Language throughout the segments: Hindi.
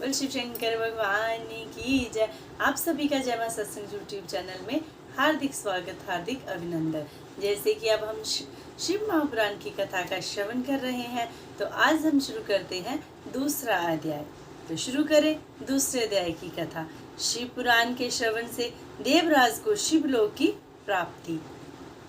बोल शिव शंकर भगवान की जय। आप सभी का जय मां सत्संग यूट्यूब चैनल में हार्दिक स्वागत, हार्दिक अभिनंदन। जैसे कि अब हम शिव महापुराण की कथा का श्रवण कर रहे हैं, तो आज हम शुरू करते हैं दूसरा अध्याय। तो शुरू करें दूसरे अध्याय की कथा। शिव पुराण के श्रवण से देवराज को शिवलोक की प्राप्ति।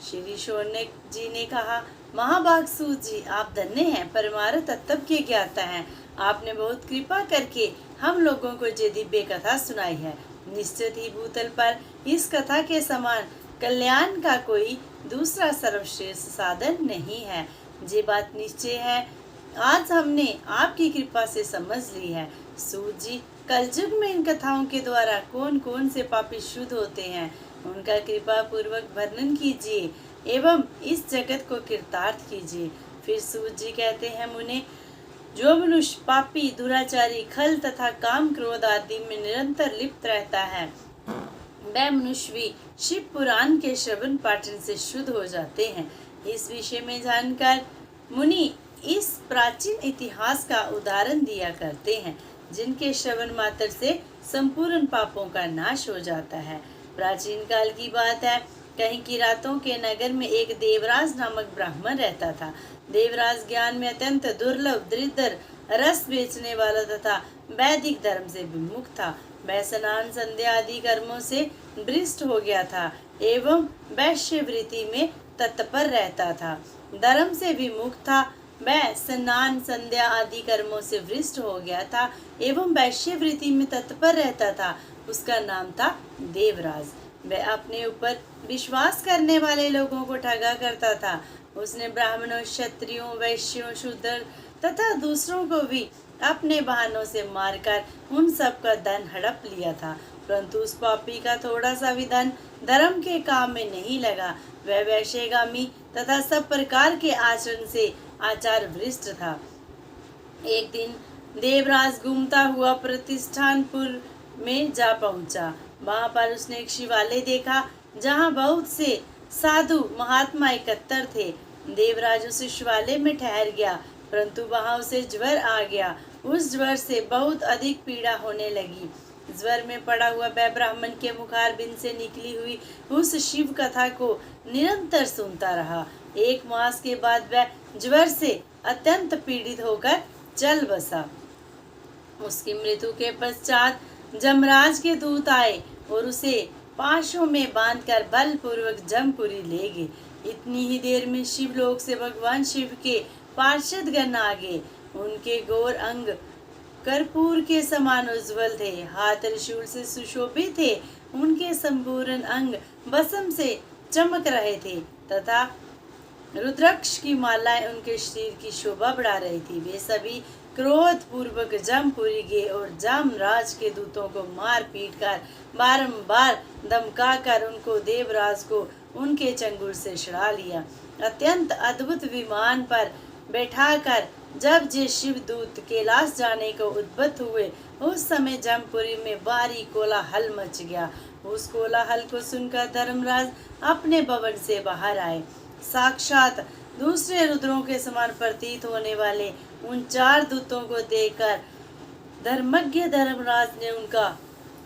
श्री शौनक जी ने कहा, महाभाग सूत जी, आप धन्य हैं, परमार्थ तत्व के ज्ञाता हैं। आपने बहुत कृपा करके हम लोगों को ये दिव्य कथा सुनाई है। निश्चित ही भूतल पर इस कथा के समान कल्याण का कोई दूसरा सर्वश्रेष्ठ साधन नहीं है। ये बात निश्चय है, आज हमने आपकी कृपा से समझ ली है। सूत जी, कलयुग में इन कथाओं के द्वारा कौन कौन से पापी शुद्ध होते हैं, उनका कृपा पूर्वक वर्णन कीजिए एवं इस जगत को कृतार्थ कीजिए। फिर सूत जी कहते हैं, मुने, जो मनुष्य पापी, दुराचारी, खल तथा काम क्रोध आदि में निरंतर लिप्त रहता है, वह मनुष्य भी शिव पुराण के श्रवण पाठन से शुद्ध हो जाते हैं। इस विषय में जानकर मुनि इस प्राचीन इतिहास का उदाहरण दिया करते हैं, जिनके श्रवण मात्र से संपूर्ण पापों का नाश हो जाता है। प्राचीन काल की बात है, कहीं की रातों के नगर में एक देवराज नामक ब्राह्मण रहता था। देवराज ज्ञान में अत्यंत दुर्लभ, दरिद्र, रस बेचने वाला तथा वैदिक धर्म से विमुख था। वह स्नान संध्या आदि कर्मों से भ्रष्ट हो गया था एवं वैश्यवृत्ति में तत्पर रहता था। धर्म से विमुख था, वह स्नान संध्या आदि कर्मों से भ्रष्ट हो गया था एवं वैश्यवृत्ति में तत्पर रहता था। उसका नाम था देवराज। वह अपने ऊपर विश्वास करने वाले लोगों को ठगा करता था। उसने ब्राह्मणों, क्षत्रियों, वैश्यों, शूद्र तथा दूसरों को भी अपने बहानों से मारकर उन सब का धन हड़प लिया था, परंतु उस पापी का थोड़ा सा भी धन धर्म के काम में नहीं लगा। वह वैश्यगामी तथा सब प्रकार के आचरण से आचार भ्रष्ट था। एक दिन देवराज घूमता हुआ प्रतिष्ठानपुर में जा पहुंचा। वहां पर उसने एक शिवालय देखा, जहां बहुत से साधु महात्मा एकत्र थे। देवराज उस शिवालय में ठहर गया, परंतु वहां उसे ज्वर आ गया। उस ज्वर से बहुत अधिक पीड़ा होने लगी। ज्वर में पड़ा हुआ वह ब्राह्मण के मुखारबिंद से निकली हुई उस शिव कथा को निरंतर सुनता रहा। 1 मास के बाद वह ज्वर से अत्यंत पीड़ित होकर चल बसा। उसकी मृत्यु के पश्चात जमराज के दूत आए और उसे पाशों में बांधकर बलपूर्वक जमपुरी ले गए। इतनी ही देर में शिवलोक से भगवान शिव के पार्षद गण आ गए। उनके गौर अंग कर्पूर के समान उज्जवल थे, हाथ त्रिशूल से सुशोभित थे। उनके संपूर्ण अंग भस्म से चमक रहे थे तथा रुद्राक्ष की मालाएं उनके शरीर की शोभा बढ़ा रही थी। वे सभी क्रोध पूर्वक जमपुरी गए और जमराज के दूतों को मार पीट कर बारंबार धमकाकर उनको देवराज को उनके चंगुल से छुड़ा लिया। अत्यंत अद्भुत विमान पर बैठाकर जब जे शिवदूत कैलाश जाने को उद्बत हुए, उस समय जमपुरी में भारी कोलाहल मच गया। उस कोलाहल को सुनकर धर्मराज अपने भवन से बाहर आए। साक्षात दूसरे रुद्रों के समान प्रतीत होने वाले उन 4 दूतों को देखकर धर्मज्ञ धर्मराज ने उनका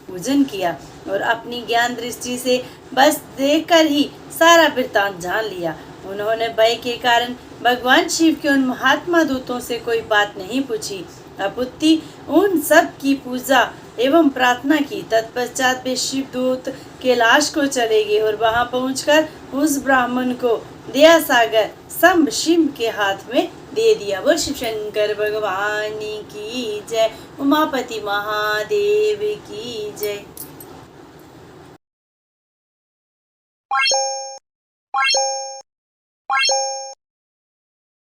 पूजन किया और अपनी ज्ञान दृष्टि से बस देखकर ही सारा वृत्तांत जान लिया। उन्होंने भय के कारण भगवान शिव के उन महात्मा दूतों से कोई बात नहीं पूछी, अपितु उन सब की पूजा एवं प्रार्थना की। तत्पश्चात वे शिवदूत कैलाश को चले गए और वहां पहुंचकर उस ब्राह्मण को दया सागर संभ शिव के हाथ में दे दिया। वो शिव शंकर भगवान की जय, उमापति महादेव की जय।